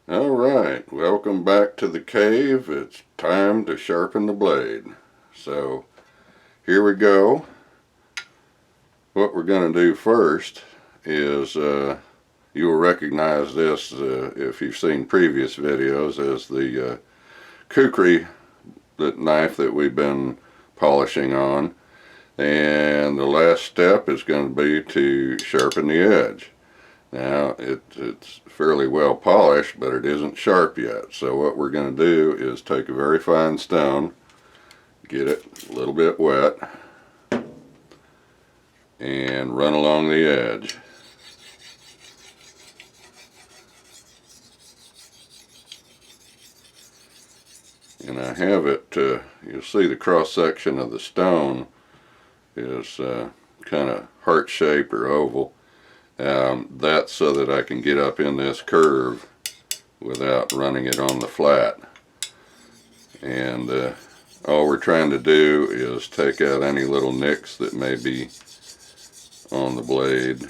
Alright, welcome back to the cave. It's time to sharpen the blade. So, here we go. What we're going to do first is, you'll recognize this if you've seen previous videos as the Kukri knife that we've been polishing on. And the last step is going to be to sharpen the edge. Now, it's fairly well polished, but it isn't sharp yet. So what we're going to do is take a very fine stone, get it a little bit wet, and run along the edge. And I have it, you'll see the cross section of the stone is kind of heart shaped or oval. That's so that I can get up in this curve without running it on the flat. And all we're trying to do is take out any little nicks that may be on the blade.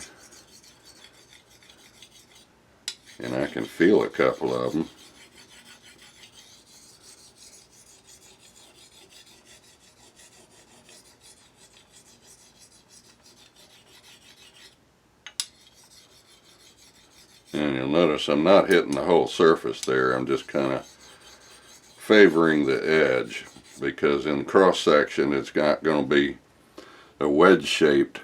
And I can feel a couple of them. And you'll notice I'm not hitting the whole surface there. I'm just kind of favoring the edge, because in cross section it's not going to be a wedge shaped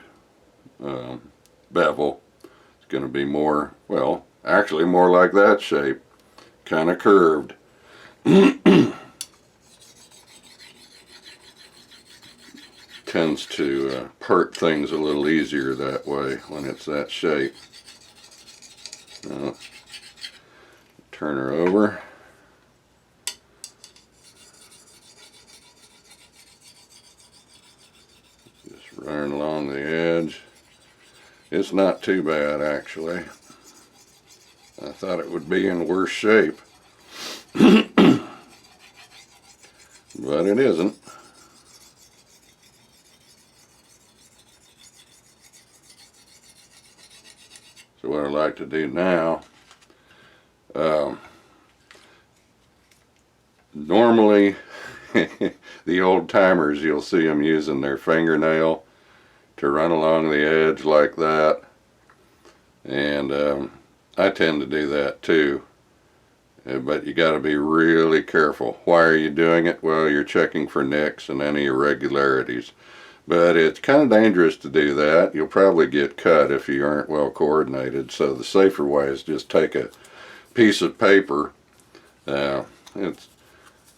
bevel. It's going to be more, well, actually more like that shape, kind of curved. Tends to part things a little easier that way when it's that shape. Now, turn her over. Just running along the edge. It's not too bad, actually. I thought it would be in worse shape. But it isn't. So what I'd like to do now, normally the old timers, you'll see them using their fingernail to run along the edge like that. And I tend to do that too. But you got to be really careful. Why are you doing it? Well, you're checking for nicks and any irregularities. But it's kind of dangerous to do that. You'll probably get cut if you aren't well coordinated. So the safer way is just take a piece of paper. It's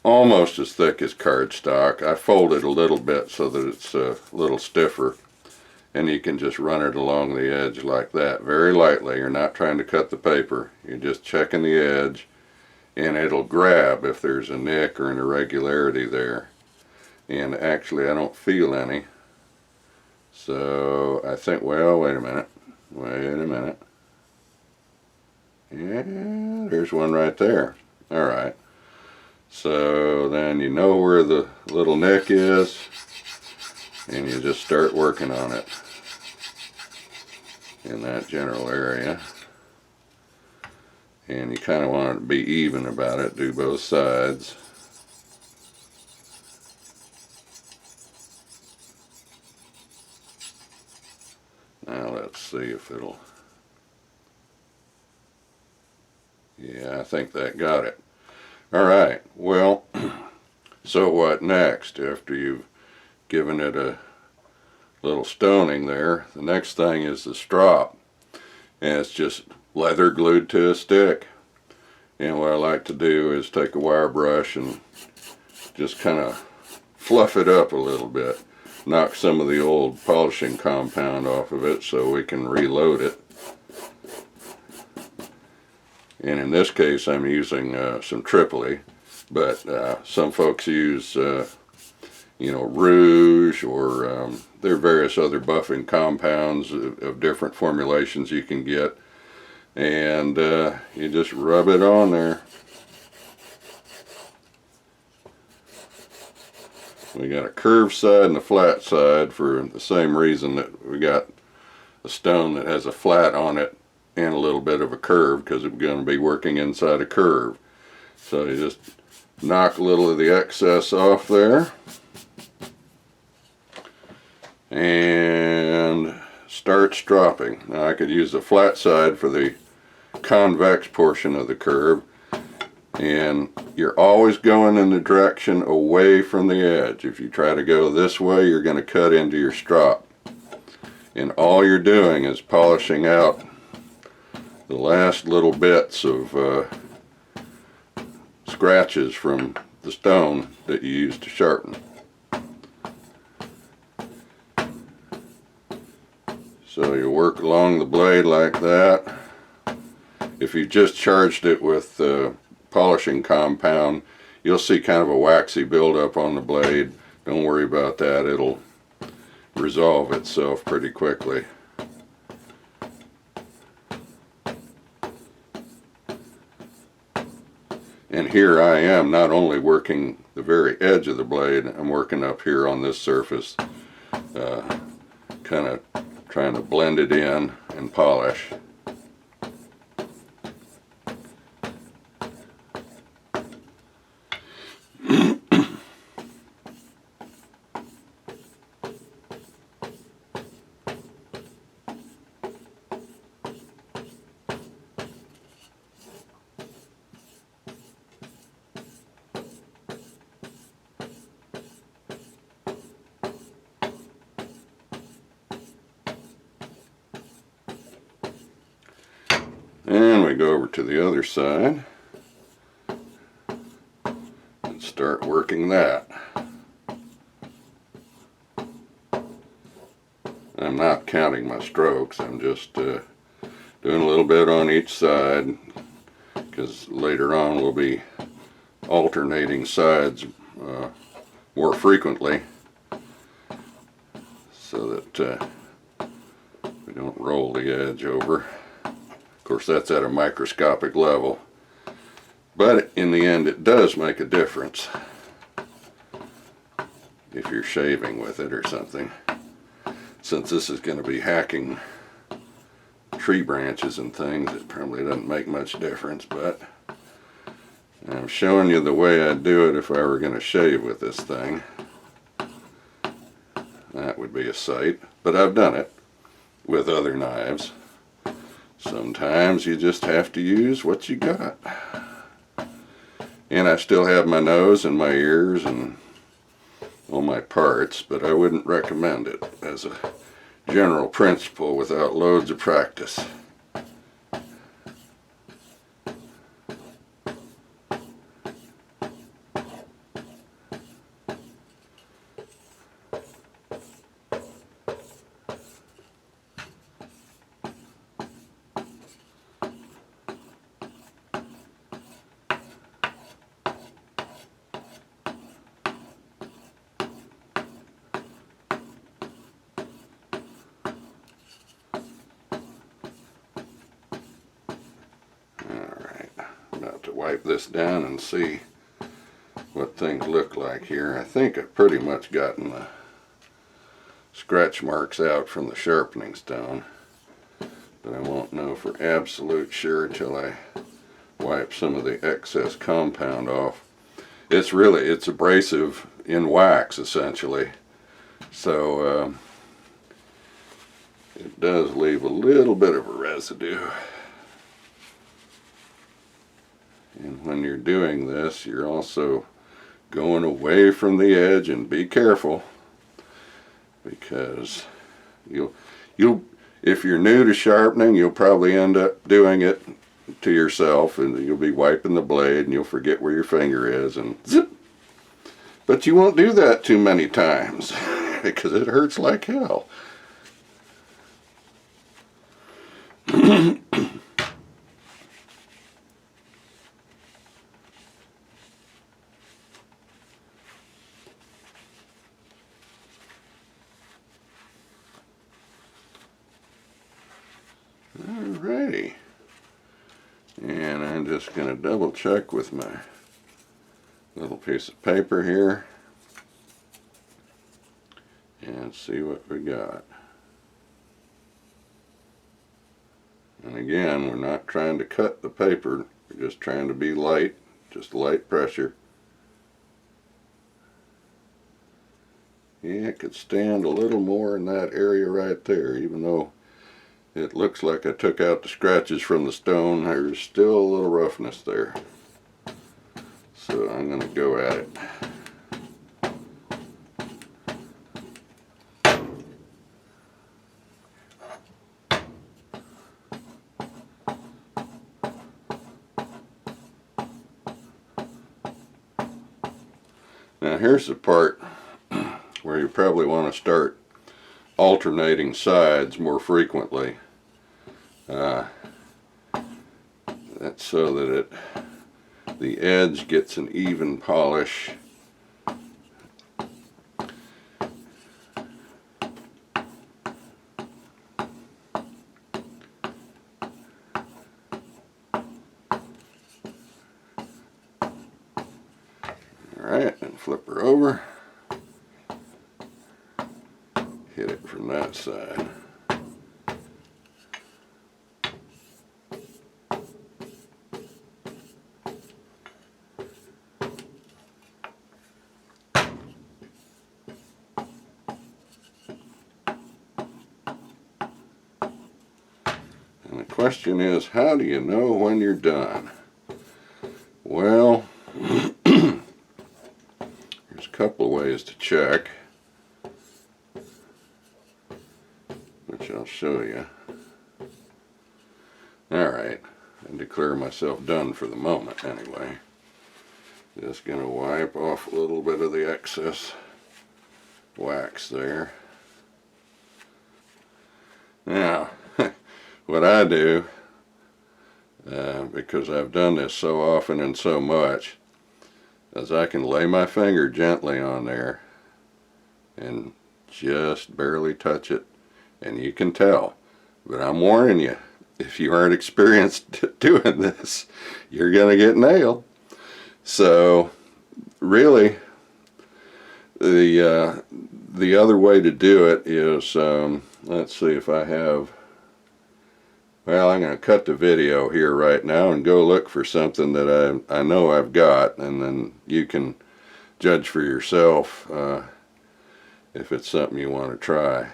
almost as thick as cardstock. I fold it a little bit so that it's a little stiffer. And you can just run it along the edge like that, very lightly. You're not trying to cut the paper. You're just checking the edge, and it'll grab if there's a nick or an irregularity there. And actually I don't feel any. So I think, well, wait a minute. Yeah, there's one right there. Alright. So then you know where the little nick is, and you just start working on it in that general area. And you kind of want it to be even about it, do both sides. Now let's see if it'll, yeah, I think that got it. Alright, well, so what next? After you've given it a little stoning there, the next thing is the strop. And it's just leather glued to a stick. And what I like to do is take a wire brush and just kind of fluff it up a little bit. Knock some of the old polishing compound off of it so we can reload it. And in this case I'm using some Tripoli, but some folks use you know, rouge, or there are various other buffing compounds of different formulations you can get. And you just rub it on there. We got a curved side and a flat side for the same reason that we got a stone that has a flat on it and a little bit of a curve because we're going to be working inside a curve. So you just knock a little of the excess off there and start stropping. Now I could use the flat side for the convex portion of the curve, and you're always going in the direction away from the edge. If you try to go this way, you're going to cut into your strop, and all you're doing is polishing out the last little bits of scratches from the stone that you used to sharpen. So you work along the blade like that. If you just charged it with polishing compound, you'll see kind of a waxy buildup on the blade. Don't worry about that, it'll resolve itself pretty quickly. And here I am not only working the very edge of the blade, I'm working up here on this surface, kind of trying to blend it in and polish. And we go over to the other side and start working that. I'm not counting my strokes, I'm just doing a little bit on each side, because later on we'll be alternating sides more frequently so that we don't roll the edge over. Of course, that's at a microscopic level, but in the end it does make a difference if you're shaving with it or something. Since this is going to be hacking tree branches and things, it probably doesn't make much difference, but I'm showing you the way I'd do it if I were going to shave with this thing. That would be a sight, but I've done it with other knives. Sometimes you just have to use what you got. And I still have my nose and my ears and all my parts, but I wouldn't recommend it as a general principle without loads of practice. To wipe this down and see what things look like here. I think I've pretty much gotten the scratch marks out from the sharpening stone, but I won't know for absolute sure till I wipe some of the excess compound off. It's abrasive in wax essentially, so it does leave a little bit of a residue. And when you're doing this, you're also going away from the edge, and be careful, because if you're new to sharpening, you'll probably end up doing it to yourself, and you'll be wiping the blade and you'll forget where your finger is and zip. But you won't do that too many times because it hurts like hell. Alrighty, and I'm just going to double check with my little piece of paper here and see what we got. And again, we're not trying to cut the paper, we're just trying to be light, just light pressure. Yeah, it could stand a little more in that area right there, even though it looks like I took out the scratches from the stone. There's still a little roughness there. So I'm going to go at it. Now here's the part where you probably want to start alternating sides more frequently. That's so that the edge gets an even polish. Alright, and flip her over. Hit it from that side. And the question is, how do you know when you're done? Well, there's a couple of ways to check, which I'll show you. Alright, I declare myself done for the moment anyway. Just going to wipe off a little bit of the excess wax there. Now, what I do, because I've done this so often and so much, is I can lay my finger gently on there and just barely touch it, and you can tell. But I'm warning you, if you aren't experienced doing this, you're going to get nailed. So really, the other way to do it is, let's see if I have, well, I'm going to cut the video here right now and go look for something that I know I've got, and then you can judge for yourself if it's something you want to try.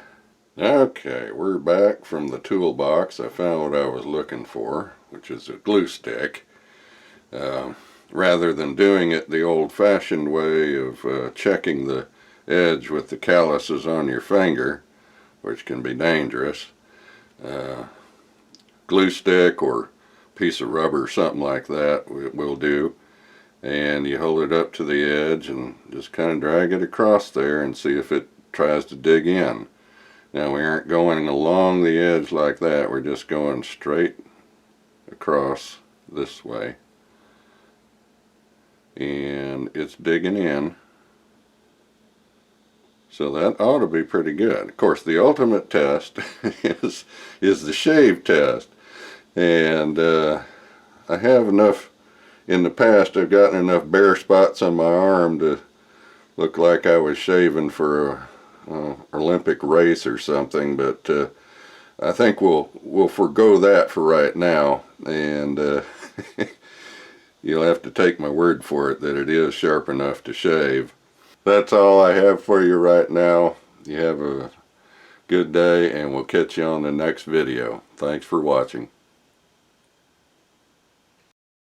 Okay, we're back from the toolbox. I found what I was looking for, which is a glue stick. Rather than doing it the old-fashioned way of checking the edge with the calluses on your finger, which can be dangerous, glue stick or piece of rubber, something like that will do, and you hold it up to the edge and just kind of drag it across there and see if it tries to dig in. Now we aren't going along the edge like that, we're just going straight across this way, and it's digging in. So that ought to be pretty good. Of course, the ultimate test is the shave test. And I have enough, in the past I've gotten enough bare spots on my arm to look like I was shaving for a Olympic race or something, but I think we'll forego that for right now, and you'll have to take my word for it that it is sharp enough to shave. That's all I have for you right now. You have a good day, and we'll catch you on the next video. Thanks for watching.